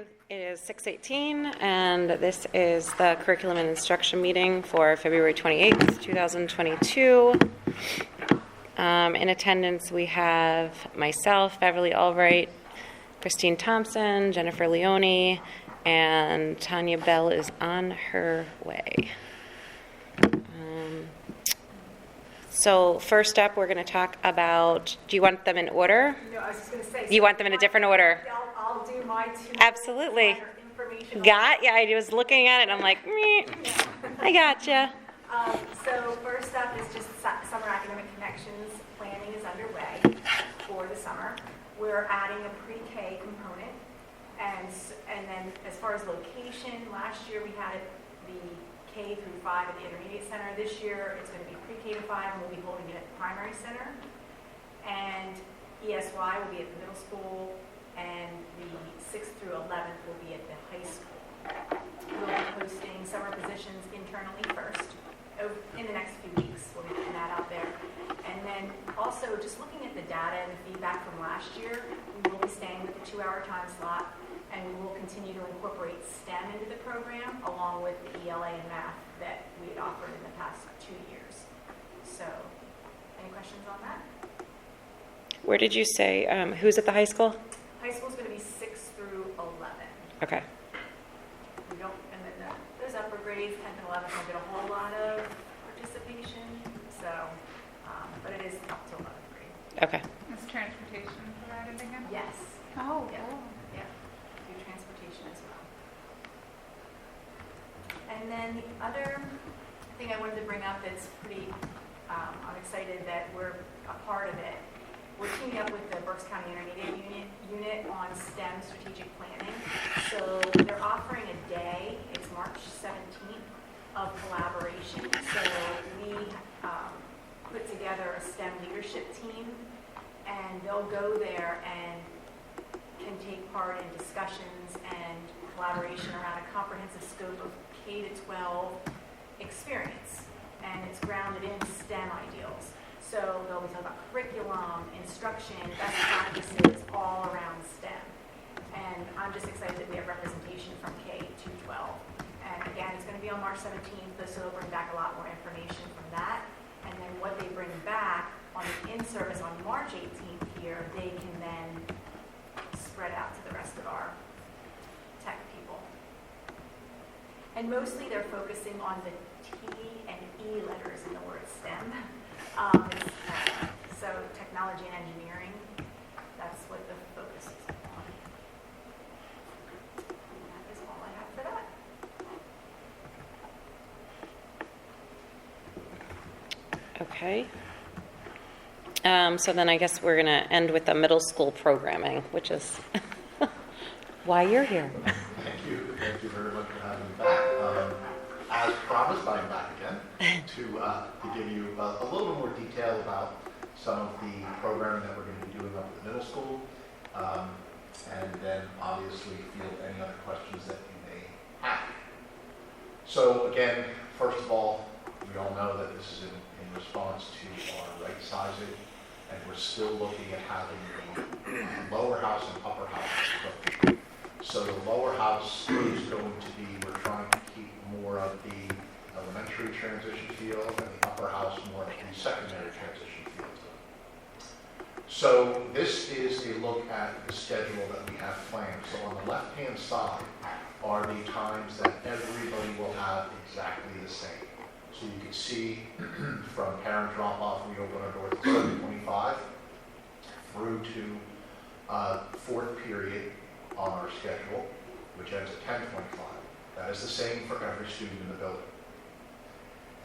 you. It is 6:18, and this is the Curriculum and Instruction meeting for February 28th, 2022. In attendance, we have myself, Beverly Albright, Christine Thompson, Jennifer Leone, and Tanya Bell is on her way. So first up, we're going to talk about, do you want them in order? No, I was just going to say. You want them in a different order? I'll do my two. Absolutely. Yeah, I was looking at it and I'm like, meh, I gotcha. So first up is just Summer Academic Connections. Planning is underway for the summer. We're adding a pre-K component. And then as far as location, last year we had the K through 5 at the Intermediate Center. This year it's going to be pre-K to 5 and we'll be holding it at the Primary Center. And ESY will be at the middle school, and the 6th through 11th will be at the high school. We'll be posting summer positions internally first in the next few weeks. We'll be putting that out there. And then also just looking at the data and the feedback from last year, we will be staying with the 2-hour time slot, and we will continue to incorporate STEM into the program along with the ELA and math that we had offered in the past 2 years. So, any questions on that? Where did you say, who's at the high school? High school is going to be 6 through 11. Okay. We don't, and then those upper grades, 10th and 11th, don't get a whole lot of participation. So, but it is up to 11th grade. Okay. Is transportation provided again? Yes. Oh, Yeah. cool. Yeah. Do transportation as well. And then the other thing I wanted to bring up that's pretty, I'm excited that we're a part of it. We're teaming up with the Berks County Intermediate Unit on STEM strategic planning. So they're offering a day, it's March 17th, of collaboration. So we put together a STEM leadership team, and they'll go there and can take part in discussions and collaboration around a comprehensive scope of K-12 experience. And it's grounded in STEM ideals. So they'll be talking about curriculum, instruction, best practices, all around STEM. And I'm just excited that we have representation from K to 12. And again, it's going to be on March 17th, so they'll bring back a lot more information from that. And then what they bring back on the in-service on March 18th here, they can then spread out to the rest of our tech people. And mostly they're focusing on the T and E letters in the word STEM. So technology and engineering, that's what the focus is on. And that is all I have for that. Okay. So then I guess we're going to end with the middle school programming, which is why you're here. Thank you. Thank you very much for having me back. As promised, I'm back again to give you a little bit more detail about some of the programming that we're going to be doing up at the middle school, and then obviously field any other questions that you may have. So again, first of all, we all know that this is in response to our right sizing, and we're still looking at having the lower house and upper house equipped. So the lower house is going to be, we're trying to keep more of the elementary transition field, and the upper house more of the secondary transition field. So this is a look at the schedule that we have planned. So on the left-hand side are the times that everybody will have exactly the same. So you can see from parent drop-off, we open our doors at 7:25 through to fourth period on our schedule, which ends at 10:25. That is the same for every student in the building.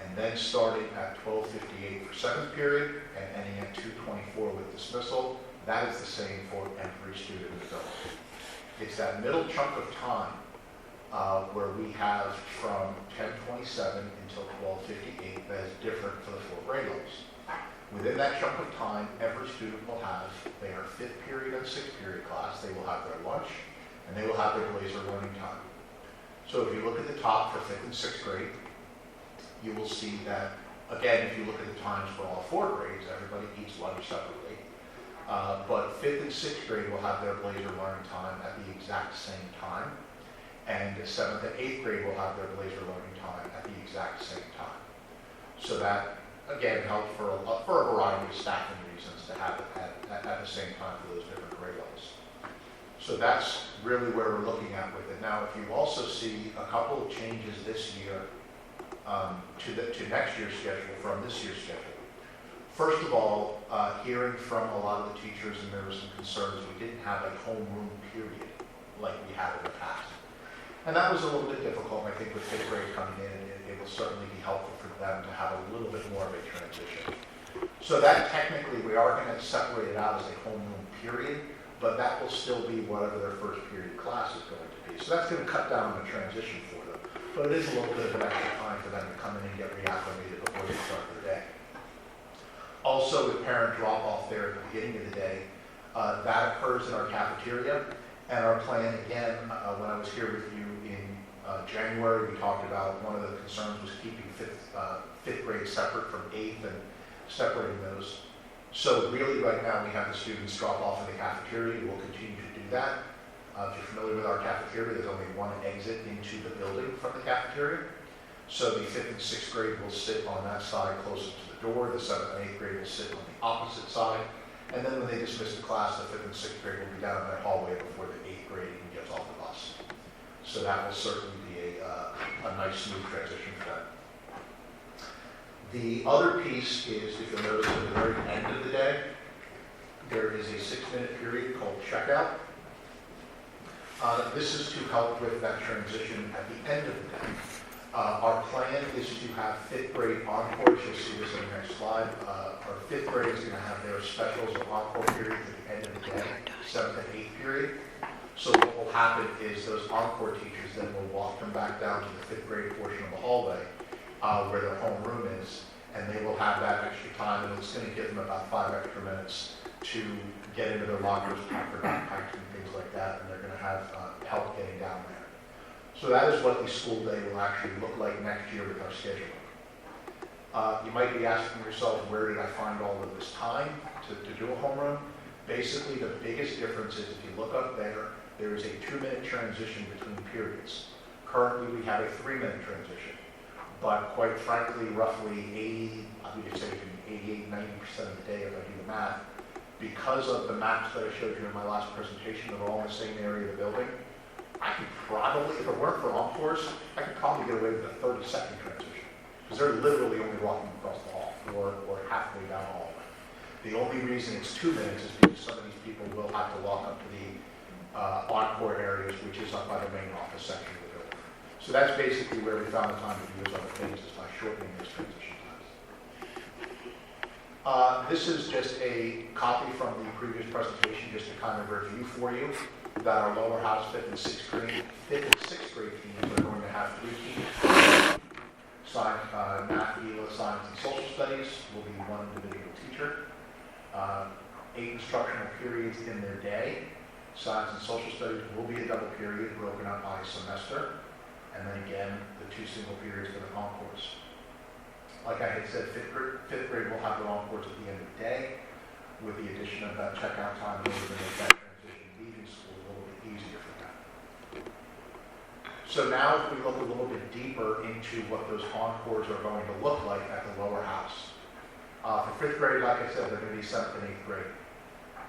And then starting at 12:58 for 7th period and ending at 2:24 with dismissal, that is the same for every student in the building. It's that middle chunk of time where we have from 10:27 until 12:58 that is different for the 4 grade levels. Within that chunk of time, every student will have their 5th period and 6th period class. They will have their lunch, and they will have their laser learning time. So if you look at the top for 5th and 6th grade, you will see that, again, if you look at the times for all 4 grades, everybody eats lunch separately. But 5th and 6th grade will have their Blazer learning time at the exact same time. And 7th and 8th grade will have their Blazer learning time at the exact same time. So that, again, helps for a variety of staffing reasons to have it at the same time for those different grade levels. So that's really where we're looking at with it. Now, if you also see a couple of changes this year to next year's schedule from this year's schedule. First of all, hearing from a lot of the teachers, and there were some concerns, we didn't have a homeroom period like we had in the past. And that was a little bit difficult, I think, with 5th grade coming in. It will certainly be helpful for them to have a little bit more of a transition. So that technically, we are going to separate it out as a homeroom period, but that will still be whatever their first period class is going to be. So that's going to cut down on the transition for them. But it is a little bit of an extra time for them to come in and get reacclimated before they start their day. Also, with parent drop-off there at the beginning of the day, that occurs in our cafeteria. And our plan, again, when I was here with you in January, we talked about one of the concerns was keeping 5th grade separate from 8th and separating those. So really, right now, we have the students drop off in the cafeteria. We'll continue to do that. If you're familiar with our cafeteria, there's only one exit into the building from the cafeteria. So the 5th and 6th grade will sit on that side closest to the door. The 7th and 8th grade will sit on the opposite side. And then when they dismiss the class, the 5th and 6th grade will be down in that hallway before the 8th grade even gets off the bus. So that will certainly be a nice, smooth transition for them. The other piece is, if you'll notice at the very end of the day, there is a 6-minute period called checkout. This is to help with that transition at the end of the day. Our plan is to have 5th grade encores. You'll see this in the next slide. Our 5th grade is going to have their specials or encore periods at the end of the day, 7th and 8th period. So what will happen is those encore teachers then will walk them back down to the 5th grade portion of the hallway where their homeroom is, and they will have that extra time, and it's going to give them about 5 extra minutes to get into their lockers, pack their backpacks and things like that, and they're going to have help getting down there. So that is what the school day will actually look like next year with our scheduling. You might be asking yourself, where did I find all of this time to do a homeroom? Basically, the biggest difference is if you look up there, there is a 2-minute transition between periods. Currently, we have a 3-minute transition. But quite frankly, roughly 88, 90% of the day, if I do the math, because of the maps that I showed you in my last presentation that are all in the same area of the building, I could probably, if it weren't for encores, I could probably get away with a 30-second transition. Because they're literally only walking across the hall or halfway down the hallway. The only reason it's 2 minutes is because some of these people will have to walk up to the encore areas, which is up by the main office section of the building. So that's basically where we found the time to use other things, is by shortening those transition times. This is just a copy from the previous presentation, just to kind of review for you that our lower house 5th and 6th grade teams are going to have 3 teams. Math, ELA, science, and social studies will be 1 individual teacher. 8 instructional periods in their day. Science and social studies will be a double period broken up by semester. And then again, the 2 single periods for the encores. Like I had said, 5th grade will have their encores at the end of the day, with the addition of that checkout time in order to make that transition leaving school a little bit easier for them. So now if we look a little bit deeper into what those encores are going to look like at the lower house. For 5th grade, like I said, they're going to be 7th and 8th grade.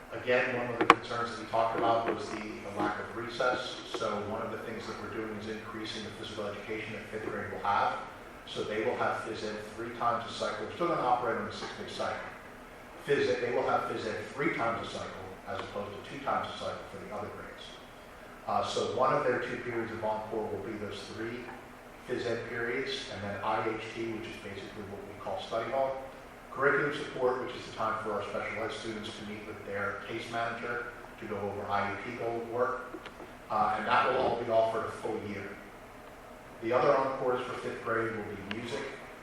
Again, one of the concerns that we talked about was the lack of recess. So one of the things that we're doing is increasing the physical education that 5th grade will have. So they will have phys ed 3 times a cycle. We're still going to operate on a 6-day cycle. They will have phys ed 3 times a cycle as opposed to 2 times a cycle for the other grades. So one of their 2 periods of encore will be those 3 phys ed periods, and then IHT, which is basically what we call study hall. Curriculum support, which is the time for our special ed students to meet with their case manager to go over IEP goal work. And that will all be offered a full year. The other encores for 5th grade will be music,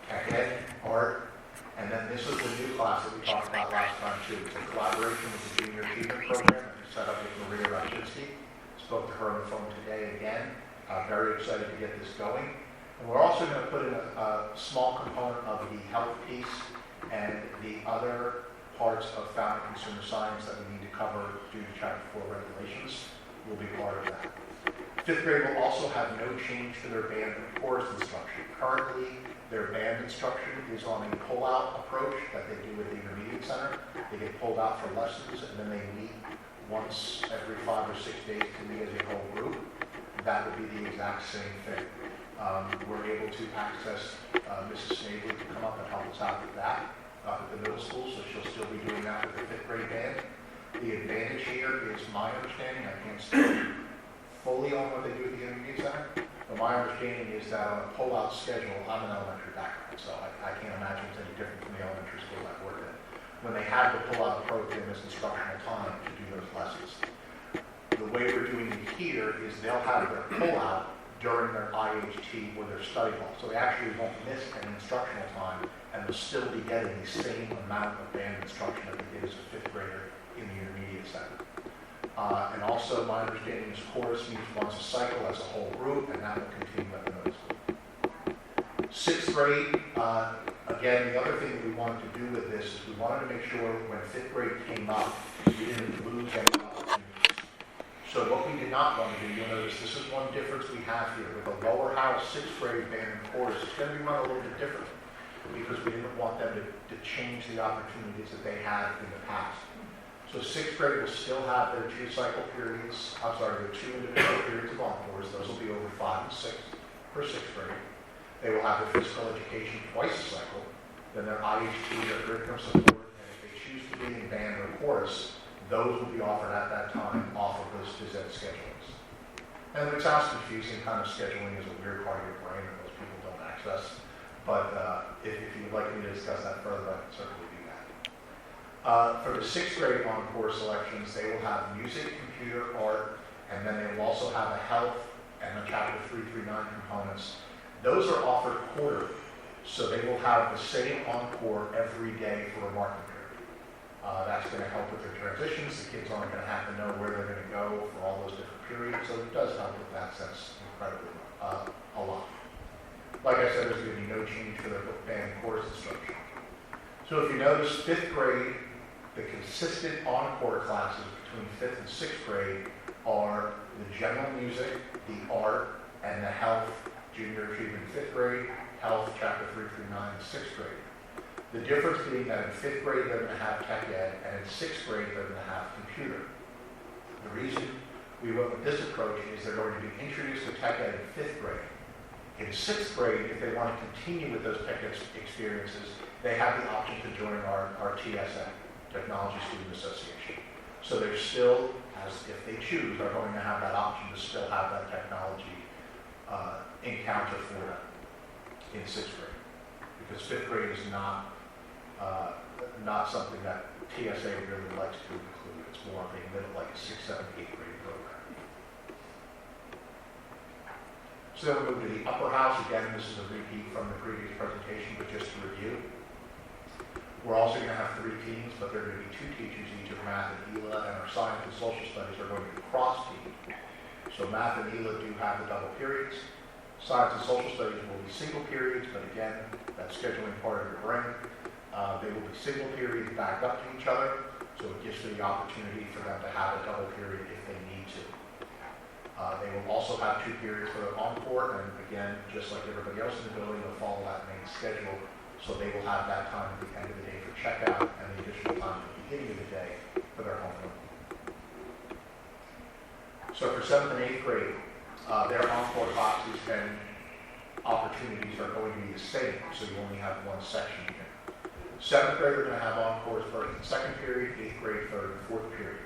tech ed, art, and then this is the new class that we talked about last time too. It's a collaboration with the Junior Achievement Program that we set up with Maria Raczynski. Spoke to her on the phone today again. Very excited to get this going. And we're also going to put in a small component of the health piece and the other parts of found and consumer science that we need to cover due to Chapter 4 regulations will be part of that. Fifth grade will also have no change to their band and chorus instruction. Currently, their band instruction is on a pull-out approach that they do at the intermediate center. They get pulled out for lessons, and then they meet once every 5 or 6 days to meet as a whole group. That would be the exact same thing. We're able to access Mrs. Snavely to come up and help us out with that at the middle school, so she'll still be doing that with the fifth grade band. The advantage here is my understanding, I can't speak fully on what they do at the intermediate center, but my understanding is that on a pull-out schedule, I'm an elementary background, so I can't imagine it's any different from the elementary school I've worked in. When they have the pull-out approach in this instructional time to do those lessons. The way we're doing it here is they'll have their pull-out during their IHT or their study hall, so they actually won't miss any instructional time, and they'll still be getting the same amount of band instruction that they did as a fifth grader in the intermediate center. And also, my understanding is chorus meets once a cycle as a whole group, and that will continue at the middle school. Sixth grade, again, the other thing that we wanted to do with this is we wanted to make sure when fifth grade came up, we didn't lose any opportunities. So what we did not want to do, you'll notice this is one difference we have here. With a lower house sixth grade band and chorus, it's going to be run a little bit different because we didn't want them to change the opportunities that they had in the past. So sixth grade will still have their their two individual periods of encores. Those will be over 5 and 6 for sixth grade. They will have their physical education twice a cycle, then their IHT, their curriculum support, and if they choose to be in band or chorus, those will be offered at that time off of those phys ed schedulings. And it sounds confusing, kind of scheduling is a weird part of your brain that most people don't access, but if you would like me to discuss that further, I can certainly do that. For the sixth grade encore selections, they will have music, computer, art, and then they will also have a health and a Chapter 339 components. Those are offered quarterly, so they will have the same encore every day for a marking period. That's going to help with their transitions. The kids aren't going to have to know where they're going to go for all those different periods, so it does help with that sense incredibly a lot. Like I said, there's going to be no change for their band chorus instruction. So if you notice, fifth grade, the consistent encore classes between 5th and 6th grade are the general music, the art, and the health, junior achievement in 5th grade, health, Chapter 339 in 6th grade. The difference being that in 5th grade they're going to have tech ed, and in 6th grade they're going to have computer. The reason we went with this approach is they're going to be introduced to tech ed in 5th grade. In 6th grade, if they want to continue with those tech experiences, they have the option to join our TSA. Technology Student Association. So they're still, as if they choose, are going to have that option to still have that technology encounter for them in 6th grade. Because 5th grade is not something that TSA really likes to include. It's more of a middle, like a 6th, 7th, 8th grade program. So then we move to the upper house. Again, this is a repeat from the previous presentation, but just to review. We're also going to have 3 teams, but there are going to be 2 teachers each of math and ELA, and our science and social studies are going to be cross-teamed. So math and ELA do have the double periods. Science and social studies will be single periods, but again, that's scheduling part of your brain. They will be single periods backed up to each other, so it gives them the opportunity for them to have a double period if they need to. They will also have 2 periods for their encore, and again, just like everybody else in the building, they'll follow that main schedule. So they will have that time at the end of the day for checkout and the additional time at the beginning of the day for their homework. So for 7th and 8th grade, their encore classes and opportunities are going to be the same, so you only have one section here. 7th grade are going to have encores first and second period, 8th grade, third and fourth period.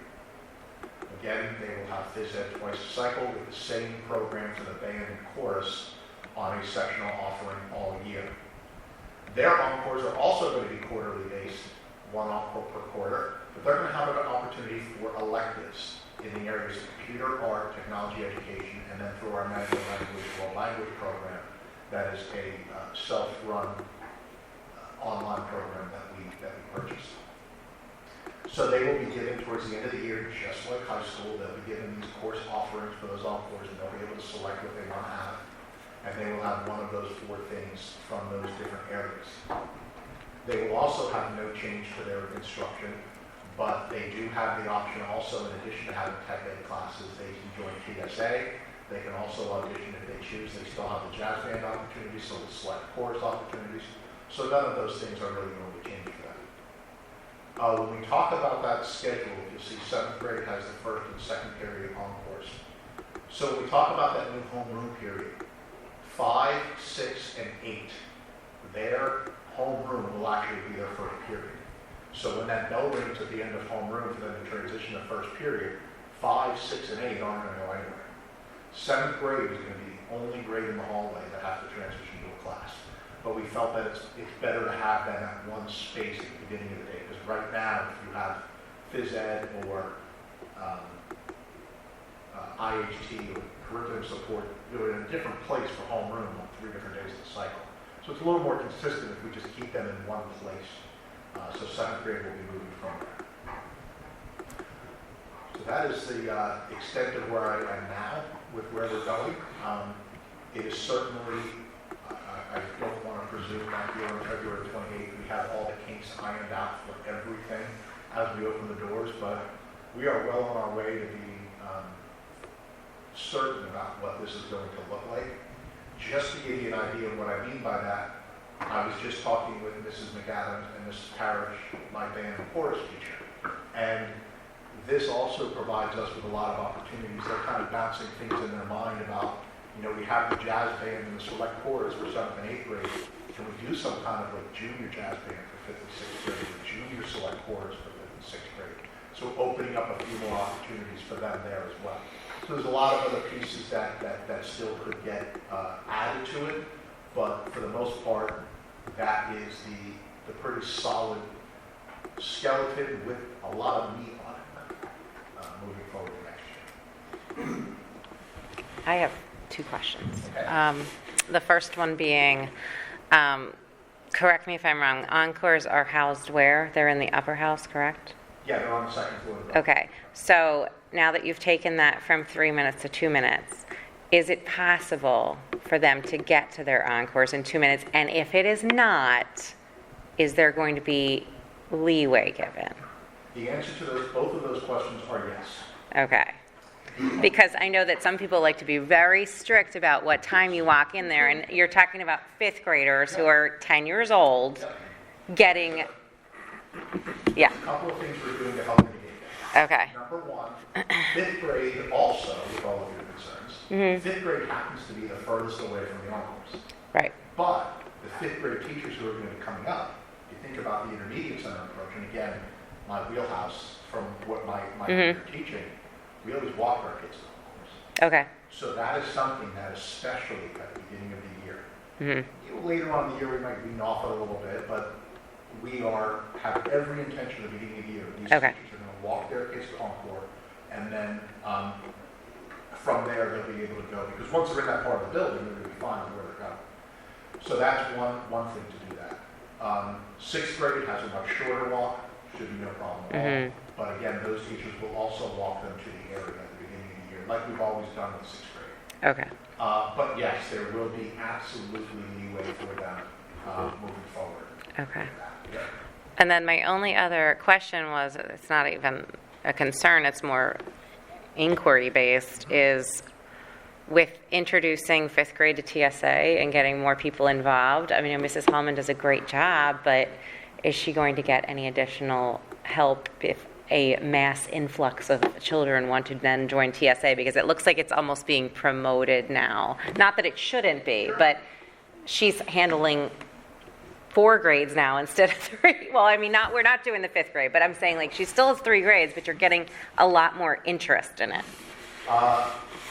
Again, they will have phys ed twice a cycle with the same program for the band and chorus on a sectional offering all year. Their encores are also going to be quarterly based, 1 encore per quarter, but they're going to have an opportunity for electives in the areas of computer, art, technology education, and then through our medical language world language program that is a self-run online program that we purchased. So they will be given towards the end of the year, just like high school, they'll be given these course offerings for those encores, and they'll be able to select what they want to have. And they will have one of those 4 things from those different areas. They will also have no change to their instruction, but they do have the option also, in addition to having tech ed classes, they can join TSA. They can also audition if they choose. They still have the jazz band opportunities, so the select chorus opportunities. So none of those things are really going to change for them. When we talk about that schedule, you'll see 7th grade has the first and second period encores. So when we talk about that new homeroom period, 5, 6, and 8, their homeroom will actually be their first period. So when that bell rings at the end of homeroom for them to transition to first period, 5, 6, and 8 aren't going to go anywhere. 7th grade is going to be the only grade in the hallway that has to transition to a class. But we felt that it's better to have them at one space at the beginning of the day, because right now, if you have phys ed or IHT or curriculum support, you're in a different place for homeroom on 3 different days of the cycle. So it's a little more consistent if we just keep them in one place. So 7th grade will be moving from there. So that is the extent of where I am now with where we're going. It is certainly, I don't want to presume that here on February 28th we have all the kinks ironed out for everything as we open the doors, but we are well on our way to being certain about what this is going to look like. Just to give you an idea of what I mean by that, I was just talking with Mrs. McAdams and Mrs. Parrish, my band and chorus teacher, and this also provides us with a lot of opportunities. They're kind of bouncing things in their mind about, we have the jazz band and the select chorus for 7th and 8th grade. Can we do some kind of like junior jazz band for 5th and 6th grade, or junior select chorus for 5th and 6th grade? So opening up a few more opportunities for them there as well. So there's a lot of other pieces that still could get added to it, but for the most part, that is the pretty solid skeleton with a lot of meat on it moving forward next year. I have 2 questions. Okay. The first one being, correct me if I'm wrong, encores are housed where? They're in the upper house, correct? Yeah, they're on the 2nd floor of the building. Okay, so now that you've taken that from 3 minutes to 2 minutes, is it possible for them to get to their encores in 2 minutes? And if it is not, is there going to be leeway given? The answer to both of those questions are yes. Okay. Because I know that some people like to be very strict about what time you walk in there, and you're talking about 5th graders who are 10 years old getting, yeah. A couple of things we're doing to help mitigate that. Okay. Number 1, 5th grade also, with all of your concerns, 5th grade happens to be the furthest away from the encores. Right. But the 5th grade teachers who are going to be coming up, you think about the intermediate center approach, and again, my wheelhouse from what my teacher teaching, we always walk our kids to the encores. Okay. So that is something that, especially at the beginning of the year, later on in the year we might wean off it a little bit, but we have every intention at the beginning of the year. These teachers are going to walk their kids to encore, and then from there they'll be able to go, because once they're in that part of the building, they're going to be fine with where they're going. So that's one thing to do that. 6th grade has a much shorter walk, should be no problem at all. But again, those teachers will also walk them to the area at the beginning of the year, like we've always done with 6th grade. Okay. But yes, there will be absolutely leeway for them moving forward. Okay. Yeah. And then my only other question was, it's not even a concern, it's more inquiry-based, is with introducing 5th grade to TSA and getting more people involved. I mean, Mrs. Hallman does a great job, but is she going to get any additional help if a mass influx of children want to then join TSA? Because it looks like it's almost being promoted now. Not that it shouldn't be, but she's handling 4 grades now instead of 3. Well, I mean, we're not doing the 5th grade, but I'm saying like she still has 3 grades, but you're getting a lot more interest in it.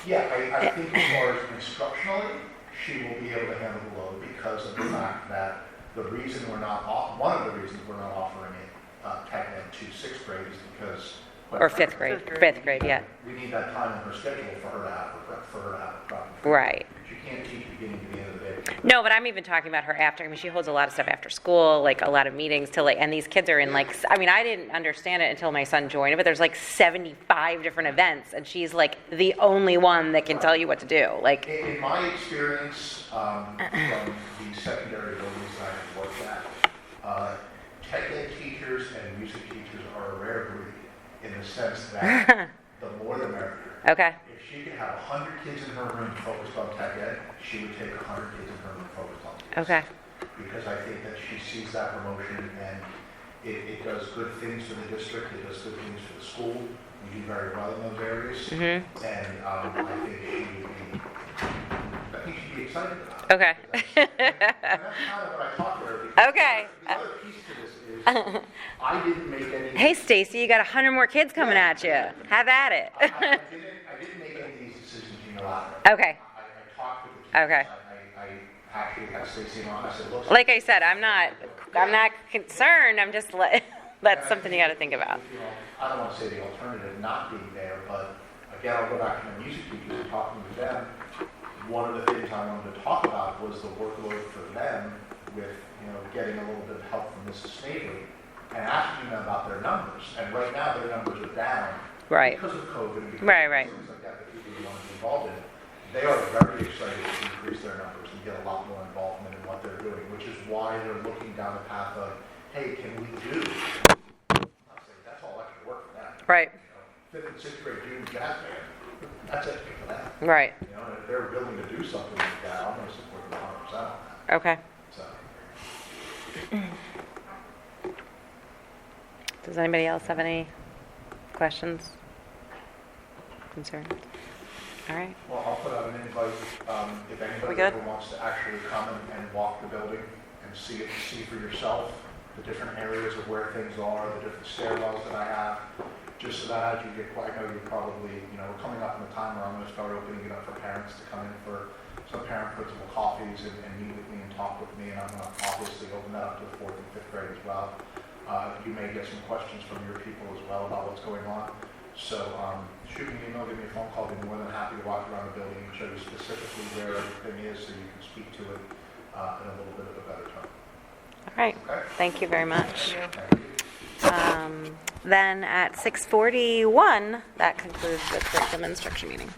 Yeah, I think as far as instructionally, she will be able to handle the load because of the fact that one of the reasons we're not offering it tech ed to 6th grade is because... Or 5th grade. 5th grade, yeah. We need that time in her schedule for her to have a problem. Right. She can't teach beginning to the end of the day. No, but I'm even talking about her after. I mean, she holds a lot of stuff after school, like a lot of meetings till and these kids are in I didn't understand it until my son joined, but there's 75 different events, and she's the only one that can tell you what to do. In my experience from the secondary buildings that I have worked at, tech ed teachers and music teachers are a rare breed in the sense that the more the merrier. Okay. If she could have 100 kids in her room focused on tech ed, she would take 100 kids in her room focused on kids. Okay. Because I think that she sees that promotion and it does good things for the district, it does good things for the school. We do very well in those areas. Mm-hmm. And I think she'd be excited about it. Okay. And that's kind of what I talked to her. Because Okay. The other piece to this is I didn't make any. Hey, Stacy, you got 100 more kids coming at you. Have at it. I didn't make any of these decisions unilaterally. Okay. I talked with the teachers. Okay. I actually had Stacy on. I said, look. Like I said, I'm not concerned. I'm just that's something you got to think about. You know, I don't want to say the alternative not being there, but again, I'll go back to the music teachers and talking with them. One of the things I wanted to talk about was the workload for them with, getting a little bit of help from Mrs. Snavely and asking them about their numbers. And right now, their numbers are down. Right. Because of COVID, because Right. of things like that people want to be involved in. They are very excited to increase their numbers and get a lot more involvement in what they're doing, which is why they're looking down the path of, hey, can we do? I'm not saying that's all extra work for them. Right. 5th and 6th grade junior jazz band, that's extra for them. Right. And if they're willing to do something like that, I'm going to support them 100% on that. Okay. So, Does anybody else have any questions? Concerns? All right. well, I'll put out an invite if We anybody good? ever wants to actually come and walk the building and see for yourself the different areas of where things are, the different stairwells that I have, just so that as you get, I know you're probably, we're coming up on the time where I'm going to start opening it up for parents to come in for some parent-principal coffees and meet with me and talk with me, and I'm going to obviously open that up to the 4th and 5th grade as well. You may get some questions from your people as well about what's going on. So shoot me an email, give me a phone call. I'll be more than happy to walk around the building and show you specifically where everything is so you can speak to it in a little bit of a better tone. All right. Okay? Thank you very much. Thank you. Then at 6:41, that concludes the curriculum instruction meeting.